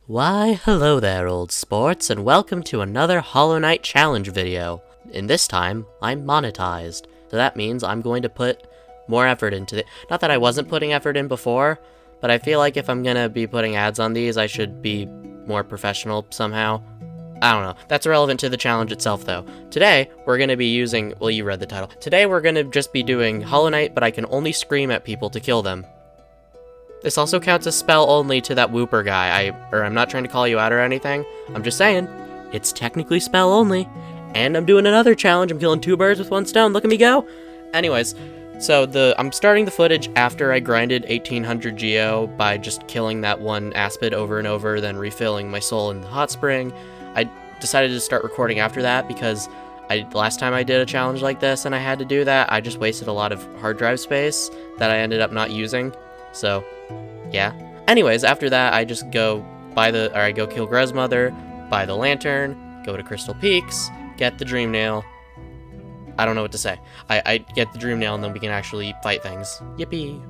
Why, hello there, old sports, and welcome to another Hollow Knight challenge video. In this time, I'm monetized, so that means I'm going to put more effort into it. Not that I wasn't putting effort in before, but I feel like if I'm gonna be putting ads on these, I should be more professional somehow. I don't know. That's irrelevant to the challenge itself, though. Today, we're gonna be using, well, you read the title. Today, we're gonna just be doing Hollow Knight, but I can only scream at people to kill them. This also counts as spell only to that Whooper guy. I'm not trying to call you out or anything. I'm just saying, it's technically spell only. And I'm doing another challenge. I'm killing 2 birds with 1 stone. Look at me go. Anyways, so I'm starting the footage after I grinded 1800 Geo by just killing that one Aspid over and over, then refilling my soul in the hot spring. I decided to start recording after that because last time I did a challenge like this and I had to do that, I just wasted a lot of hard drive space that I ended up not using. So, yeah. Anyways, after that, I just go I go kill Grezmother, buy the lantern, go to Crystal Peaks, get the Dream Nail. I don't know what to say. I get the Dream Nail and then we can actually fight things. Yippee!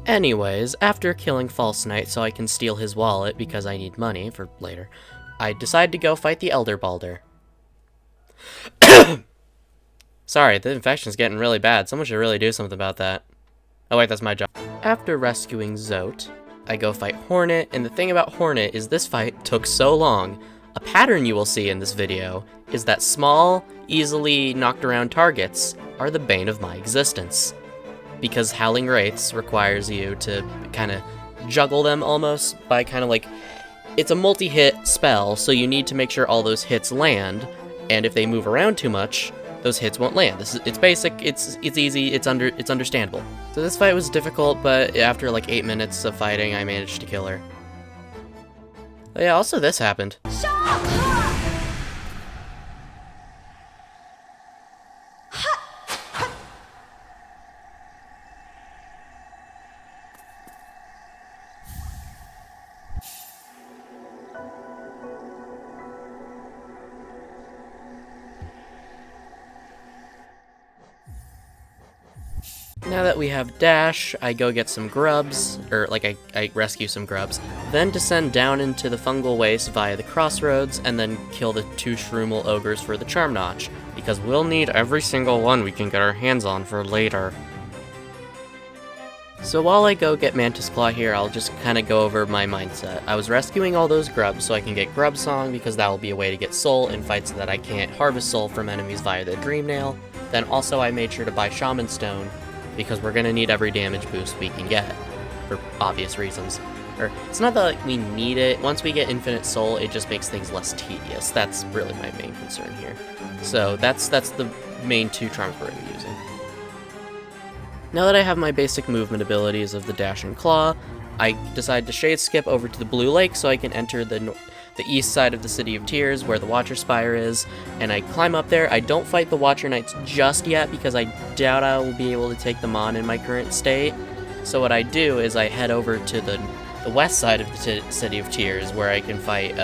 Anyways, after killing False Knight so I can steal his wallet because I need money for later, I decide to go fight the Elder Balder. Sorry, the infection's getting really bad. Someone should really do something about that. Oh wait, that's my job. After rescuing Zote, I go fight Hornet, and the thing about Hornet is this fight took so long. A pattern you will see in this video is that small, easily knocked around targets are the bane of my existence. Because Howling Wraiths requires you to kind of juggle them almost by kind of like, it's a multi-hit spell, so you need to make sure all those hits land, and if they move around too much, those hits won't land. It's basic, it's easy, it's understandable. So this fight was difficult, but after like 8 minutes of fighting, I managed to kill her. Oh yeah, also this happened. Now that we have Dash, I go get some grubs, or like I rescue some grubs, then descend down into the fungal waste via the crossroads, and then kill the 2 Shroomal ogres for the Charm Notch, because we'll need every single one we can get our hands on for later. So while I go get Mantis Claw here, I'll just kind of go over my mindset. I was rescuing all those grubs so I can get Grub Song, because that will be a way to get soul in fights that I can't harvest soul from enemies via the Dream Nail. Then also I made sure to buy Shaman Stone, because we're gonna need every damage boost we can get, for obvious reasons. Or, it's not that like, we need it. Once we get infinite soul, it just makes things less tedious. That's really my main concern here. So that's the main 2 charms we're gonna be using. Now that I have my basic movement abilities of the Dash and Claw, I decide to shade skip over to the Blue Lake so I can enter the east side of the City of Tears where the Watcher Spire is, and I climb up there. I don't fight the Watcher Knights just yet because I doubt I will be able to take them on in my current state. So what I do is I head over to the west side of the City of Tears where I can fight,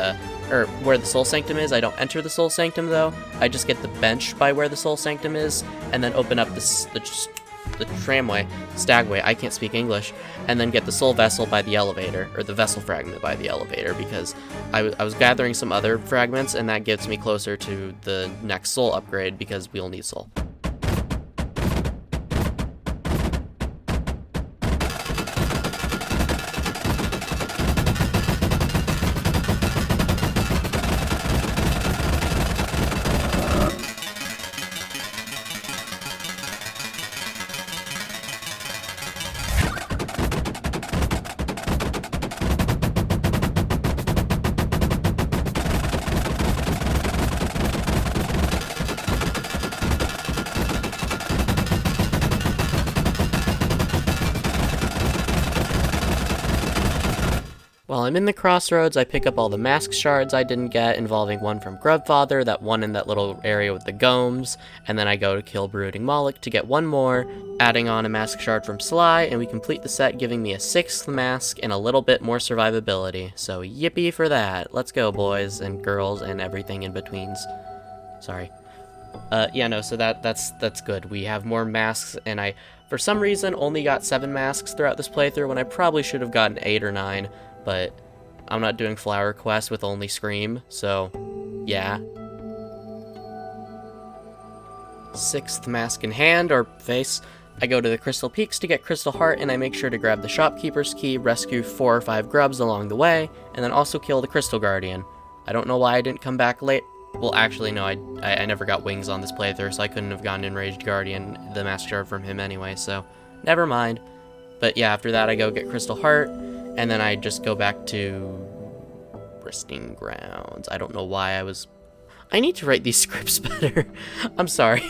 or where the Soul Sanctum is. I don't enter the Soul Sanctum though. I just get the bench by where the Soul Sanctum is, and then open up the tramway, stagway, I can't speak English, and then get the soul vessel by the elevator, or the vessel fragment by the elevator, because I was gathering some other fragments, and that gets me closer to the next soul upgrade, because we'll need soul. While I'm in the crossroads, I pick up all the mask shards I didn't get, involving one from Grubfather, that one in that little area with the gomes, and then I go to kill Brooding Moloch to get one more, adding on a mask shard from Sly, and we complete the set, giving me a 6th mask and a little bit more survivability. So yippee for that. Let's go, boys and girls and everything in betweens. Sorry. Yeah, no, so that's good. We have more masks, and I, for some reason, only got 7 masks throughout this playthrough when I probably should have gotten 8 or 9, but I'm not doing flower quests with only Scream, so yeah. 6th mask in hand, or face. I go to the Crystal Peaks to get Crystal Heart, and I make sure to grab the Shopkeeper's Key, rescue 4 or 5 grubs along the way, and then also kill the Crystal Guardian. I don't know why I didn't come back late. Well, actually, no, I never got wings on this playthrough, so I couldn't have gotten Enraged Guardian, the Mask Shard, from him anyway, so never mind. But yeah, after that I go get Crystal Heart, and then I just go back to Resting Grounds. I don't know why I need to write these scripts better. I'm sorry.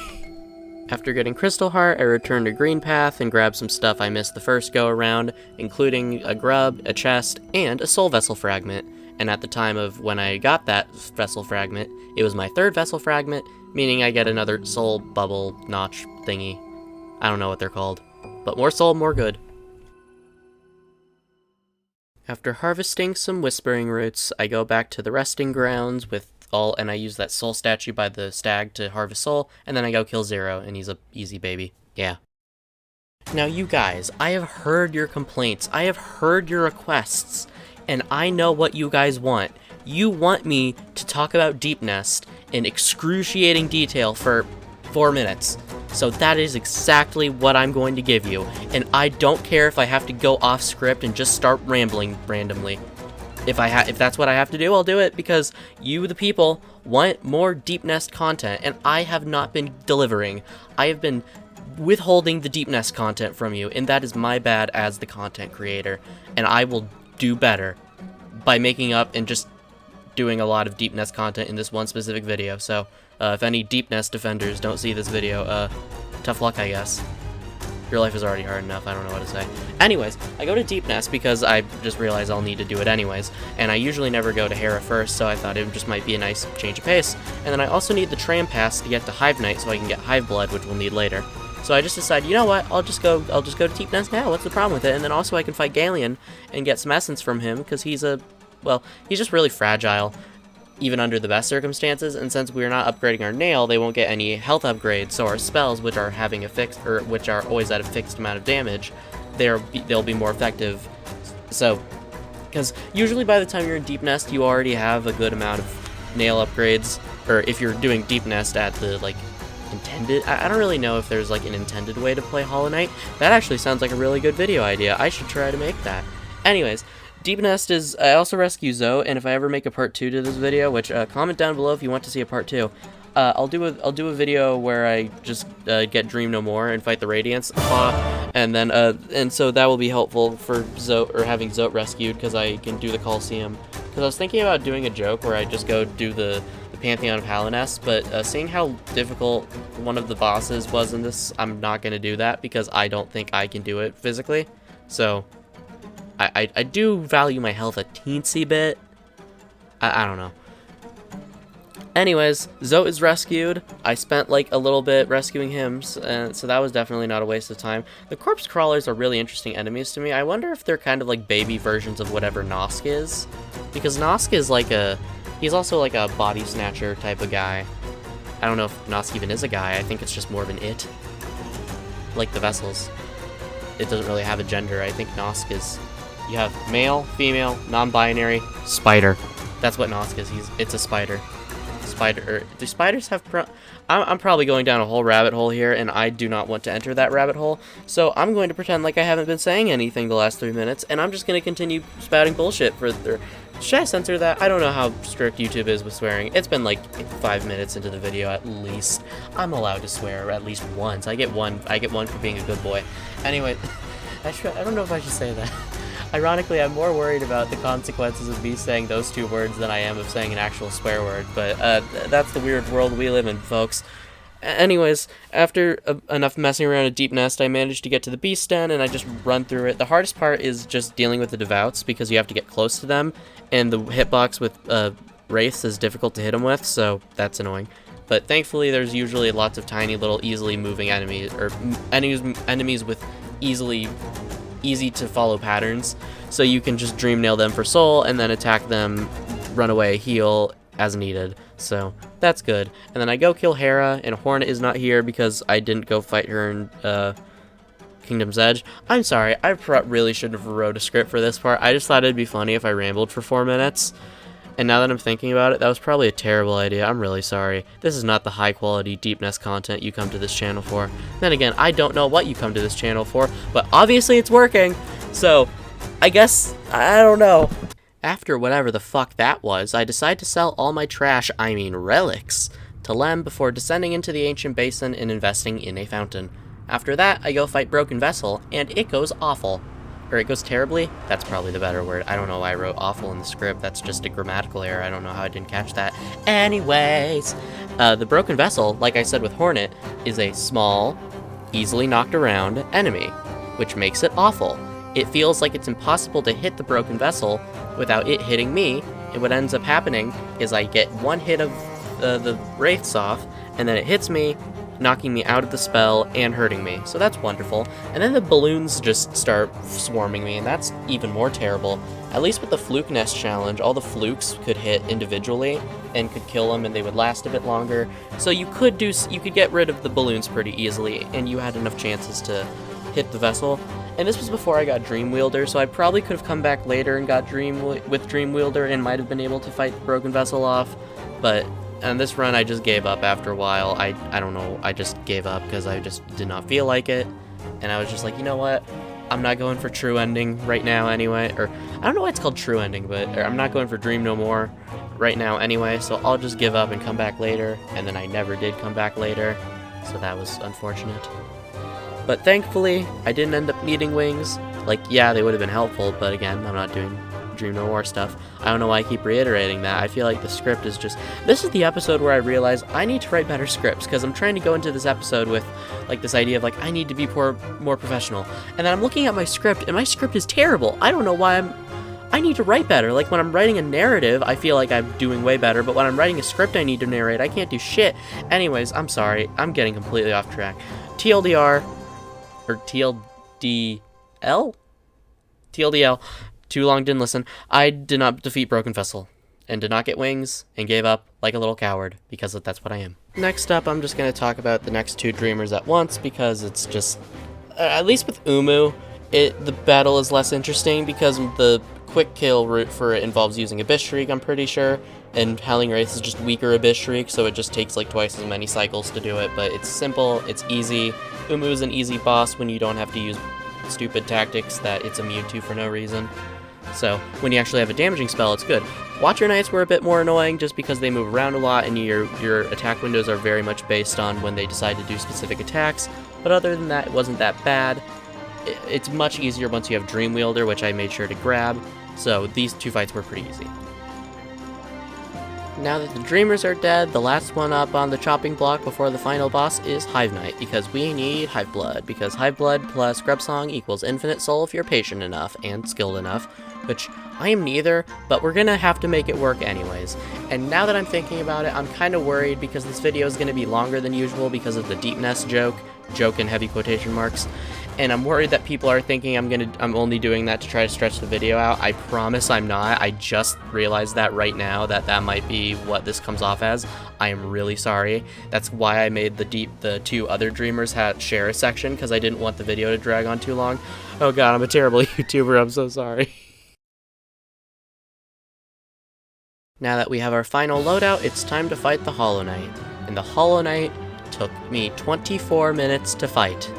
After getting Crystal Heart, I return to Green Path and grab some stuff I missed the first go around, including a grub, a chest, and a soul vessel fragment. And at the time of when I got that vessel fragment, it was my 3rd vessel fragment, meaning I get another soul bubble notch thingy. I don't know what they're called, but more soul, more good. After harvesting some Whispering Roots, I go back to the Resting Grounds and I use that soul statue by the stag to harvest soul, and then I go kill Zero, and he's a easy baby. Yeah. Now you guys, I have heard your complaints, I have heard your requests, and I know what you guys want. You want me to talk about Deepnest in excruciating detail for 4 minutes. So that is exactly what I'm going to give you, and I don't care if I have to go off script and just start rambling randomly. If that's what I have to do, I'll do it, because you, the people, want more Deepnest content, and I have not been delivering. I have been withholding the Deepnest content from you, and that is my bad as the content creator, and I will do better by making up and just doing a lot of Deepnest content in this one specific video. So if any Deepnest defenders don't see this video, tough luck, I guess. Your life is already hard enough, I don't know what to say. Anyways, I go to Deepnest because I just realized I'll need to do it anyways, and I usually never go to Hera first, so I thought it just might be a nice change of pace. And then I also need the tram pass to get to Hive Knight so I can get Hive Blood, which we'll need later. So I just decided, you know what, I'll just go to Deepnest now, what's the problem with it? And then also I can fight Galeon and get some essence from him, because he's just really fragile, even under the best circumstances, and since we're not upgrading our nail, they won't get any health upgrades, so our spells, which are which are always at a fixed amount of damage, they'll be more effective. So, because usually by the time you're in Deepnest, you already have a good amount of nail upgrades, or if you're doing Deepnest at the, intended, I don't really know if there's, an intended way to play Hollow Knight. That actually sounds like a really good video idea. I should try to make that. Anyways, Deepnest is, I also rescue Zoe, and if I ever make a part 2 to this video, which, comment down below if you want to see a part 2, I'll do a video where I just, get Dream No More and fight the Radiance, and then, and so that will be helpful for Zoe, or having Zoe rescued, because I can do the Coliseum. Because I was thinking about doing a joke where I just go do the Pantheon of Hallownest, but seeing how difficult one of the bosses was in this, I'm not going to do that, because I don't think I can do it physically, so I do value my health a teensy bit. I don't know. Anyways, Zoe is rescued. I spent a little bit rescuing him, so that was definitely not a waste of time. The corpse crawlers are really interesting enemies to me. I wonder if they're kind of like baby versions of whatever Nosk is, because Nosk is he's also like a body snatcher type of guy. I don't know if Nosk even is a guy. I think it's just more of an it, like the vessels. It doesn't really have a gender. I think Nosk is, you have male, female, non-binary, spider. That's what Nosk is. It's a spider. Do spiders have I'm probably going down a whole rabbit hole here, and I do not want to enter that rabbit hole, so I'm going to pretend like I haven't been saying anything the last 3 minutes, and I'm just going to continue spouting bullshit should I censor that? I don't know how strict YouTube is with swearing. It's been 5 minutes into the video at least. I'm allowed to swear at least once. I get one for being a good boy. Anyway, I don't know if I should say that. Ironically, I'm more worried about the consequences of me saying those 2 words than I am of saying an actual swear word, but that's the weird world we live in, folks. Anyways, after enough messing around at Deepnest, I managed to get to the Beast Den, and I just run through it. The hardest part is just dealing with the Devouts, because you have to get close to them, and the hitbox with Wraiths is difficult to hit them with, so that's annoying. But thankfully, there's usually lots of tiny little easily moving enemies, or enemies with easy to follow patterns, so you can just dream nail them for soul and then attack them, run away, heal as needed. So that's good. And then I go kill Hera, and Hornet is not here because I didn't go fight her, and Kingdom's Edge. I'm sorry, I really should have wrote a script for this part. I just thought it'd be funny if I rambled for 4 minutes. And now that I'm thinking about it, that was probably a terrible idea. I'm really sorry. This is not the high-quality Deepnest content you come to this channel for. Then again, I don't know what you come to this channel for, but obviously it's working. So, I guess, I don't know. After whatever the fuck that was, I decide to sell all my trash, I mean relics, to Lem before descending into the ancient basin and investing in a fountain. After that, I go fight Broken Vessel, and it goes awful. Or it goes terribly? That's probably the better word. I don't know why I wrote awful in the script. That's just a grammatical error. I don't know how I didn't catch that. Anyways, the Broken Vessel, like I said with Hornet, is a small, easily knocked around enemy, which makes it awful. It feels like it's impossible to hit the Broken Vessel without it hitting me, and what ends up happening is I get one hit of the Wraiths off, and then it hits me, knocking me out of the spell and hurting me. So that's wonderful. And then the balloons just start swarming me, and that's even more terrible. At least with the Fluke Nest challenge, all the flukes could hit individually and could kill them, and they would last a bit longer. So you could get rid of the balloons pretty easily, and you had enough chances to hit the vessel. And this was before I got Dream Wielder, so I probably could have come back later and got Dream Wielder and might have been able to fight the Broken Vessel off, but on this run, I just gave up after a while. I don't know, I just gave up because I just did not feel like it. And I was just like, you know what? I'm not going for true ending right now anyway. Or, I don't know why it's called true ending, but I'm not going for Dream No More right now anyway. So I'll just give up and come back later. And then I never did come back later. So that was unfortunate. But thankfully, I didn't end up needing wings. Like, yeah, they would have been helpful, but again, I'm not doing Dream No More stuff. I don't know why I keep reiterating that. I feel like the script is just... This is the episode where I realize I need to write better scripts, because I'm trying to go into this episode with, like, this idea of, like, I need to be more professional. And then I'm looking at my script, and my script is terrible. I don't know why I need to write better. Like, when I'm writing a narrative, I feel like I'm doing way better, but when I'm writing a script I need to narrate, I can't do shit. Anyways, I'm sorry. I'm getting completely off track. TLDR, or TLDL? TLDL. Too long, didn't listen. I did not defeat Broken Vessel, and did not get wings, and gave up like a little coward, because that's what I am. Next up, I'm just going to talk about the next two Dreamers at once, because it's just... at least with Umu, the battle is less interesting, because the quick kill route for it involves using Abyss Shriek, I'm pretty sure, and Howling Wraiths is just weaker Abyss Shriek, so it just takes like twice as many cycles to do it, but it's simple, it's easy. Umu is an easy boss when you don't have to use stupid tactics that it's immune to for no reason. So, when you actually have a damaging spell, it's good. Watcher Knights were a bit more annoying just because they move around a lot and your attack windows are very much based on when they decide to do specific attacks, but other than that, it wasn't that bad. It's much easier once you have Dream Wielder, which I made sure to grab, so these two fights were pretty easy. Now that the Dreamers are dead, the last one up on the chopping block before the final boss is Hive Knight, because we need Hive Blood, because Hive Blood plus SilKSONG equals Infinite Soul if you're patient enough and skilled enough, which I am neither, but we're gonna have to make it work anyways. And now that I'm thinking about it, I'm kind of worried because this video is gonna be longer than usual because of the Deepnest joke in heavy quotation marks, and I'm worried that people are thinking I'm only doing that to try to stretch the video out. I promise I'm not. I just realized that right now that might be what this comes off as. I am really sorry. That's why I made the two other Dreamers share a section, because I didn't want the video to drag on too long. Oh god, I'm a terrible YouTuber. I'm so sorry. Now that we have our final loadout, it's time to fight the Hollow Knight. And the Hollow Knight took me 24 minutes to fight.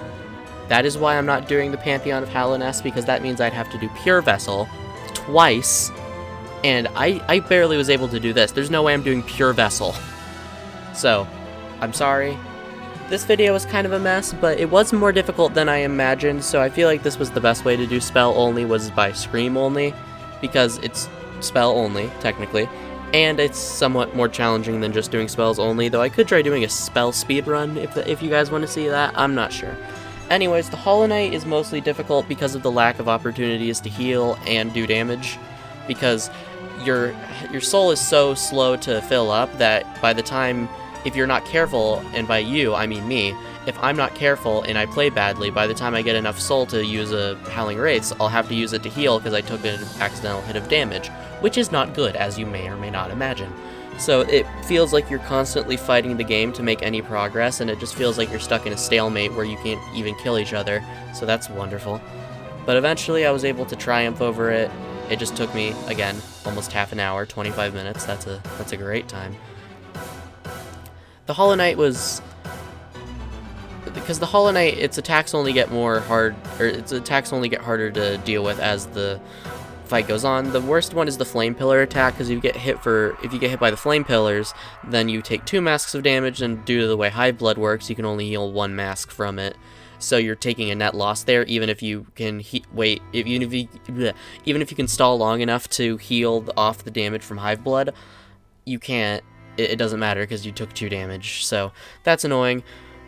That is why I'm not doing the Pantheon of Hallownest, because that means I'd have to do Pure Vessel twice, and I barely was able to do this. There's no way I'm doing Pure Vessel. So, I'm sorry. This video was kind of a mess, but it was more difficult than I imagined, so I feel like this was the best way to do Spell Only, was by Scream Only, because it's Spell Only, technically, and it's somewhat more challenging than just doing Spells Only, though I could try doing a Spell Speedrun if you guys want to see that. I'm not sure. Anyways, the Hollow Knight is mostly difficult because of the lack of opportunities to heal and do damage, because your soul is so slow to fill up that by the time, if you're not careful, and by you, I mean me, if I'm not careful and I play badly, by the time I get enough soul to use a Howling Wraiths, I'll have to use it to heal because I took an accidental hit of damage, which is not good, as you may or may not imagine. So it feels like you're constantly fighting the game to make any progress, and it just feels like you're stuck in a stalemate where you can't even kill each other, so that's wonderful. But eventually I was able to triumph over it. It just took me, again, almost half an hour, 25 minutes. That's a great time. The Hollow Knight was... Because the Hollow Knight, its attacks only get harder to deal with as the fight goes on. The worst one is the Flame Pillar attack, because if you get hit by the Flame Pillars, then you take 2 masks of damage, and due to the way Hive Blood works, you can only heal 1 mask from it. So you're taking a net loss there, even if you can even if you can stall long enough to heal off the damage from Hive Blood, you can't. It doesn't matter because you took 2 damage. So that's annoying.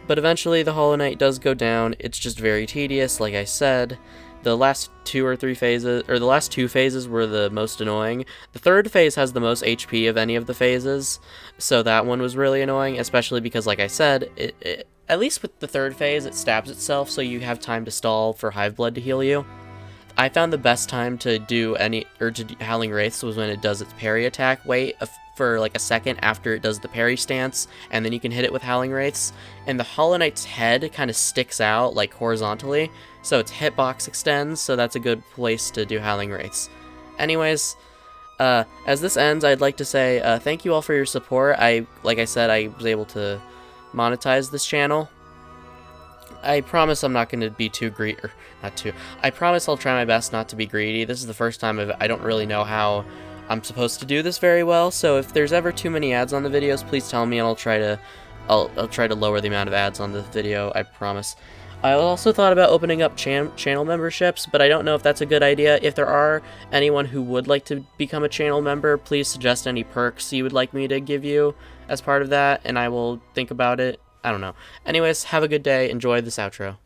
But eventually the Hollow Knight does go down. It's just very tedious, like I said. The last 2 phases were the most annoying. The 3rd phase has the most HP of any of the phases, so that one was really annoying, especially because, like I said, at least with the 3rd phase, it stabs itself, so you have time to stall for Hive Blood to heal you. I found the best time to do Howling Wraiths was when it does its parry attack. Wait for like a second after it does the parry stance, and then you can hit it with Howling Wraiths. And the Hollow Knight's head kind of sticks out like horizontally, so its hitbox extends, so that's a good place to do Howling Wraiths. Anyways, as this ends, I'd like to say thank you all for your support. Like I said, I was able to monetize this channel. I promise I'm not going to be too greedy, I promise I'll try my best not to be greedy. This is the first time I don't really know how I'm supposed to do this very well, so if there's ever too many ads on the videos, please tell me and I'll try to lower the amount of ads on the video, I promise. I also thought about opening up channel memberships, but I don't know if that's a good idea. If there are anyone who would like to become a channel member, please suggest any perks you would like me to give you as part of that, and I will think about it. I don't know. Anyways, have a good day. Enjoy this outro.